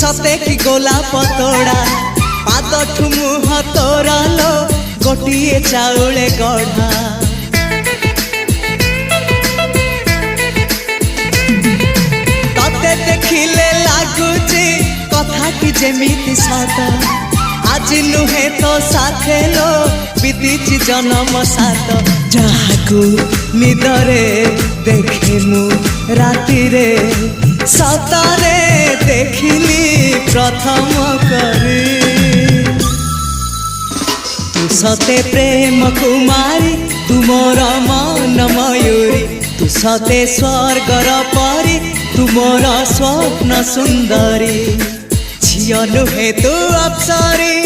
सते कि गोलाप तोड़ा पाद मुह तोरा लो गोटिए चाउले गढ़ा तते देखिले लागुची कथाटी जेमिति सत आज नुहे तो साथे लो बीतीची जन्म सात जहाकू निदरे देखे मु राति रे सतरे देखिली प्रथम करी तू सते प्रेम कुमारी तू मोर मन मयूरी तू सते स्वर्गर परी तू मोर स्वप्न सुंदरी झियो नुहे तू अप्सरी